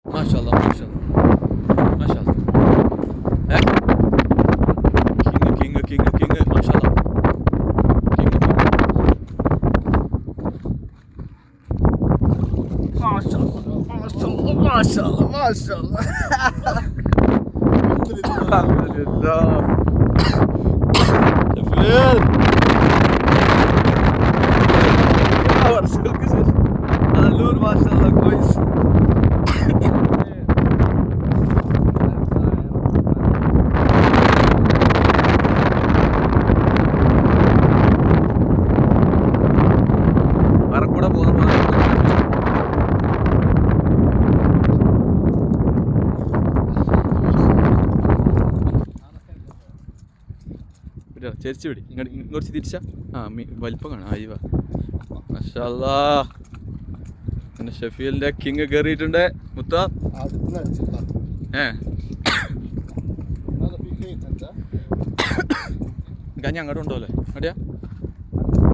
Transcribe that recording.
മാഷാഅല്ലാ മാഷാഅല്ലാ മാഷാഅല്ലാ. King king king king മാഷാഅല്ലാ. കിങ് കിങ് മാഷാഅല്ലാ മാഷാഅല്ലാ മാഷാഅല്ലാ. അൽഹംദുലില്ലാ. شفيل النور ما شاء الله كويس. മറക്കൂടെ പോകുന്ന ചേരിച്ചു പിടി ഇങ്ങോട്ട് തിരിച്ചാ. വലിപ്പം കാണാം. അയ്യോ മാഷാ അല്ലാ. പിന്നെ ഷഫീലിന്റെ കിങ് കയറിയിട്ടുണ്ട്. മുത്ത കഞ്ഞി അങ്ങോട്ട് ഉണ്ടോ അല്ലേ അടിയാ.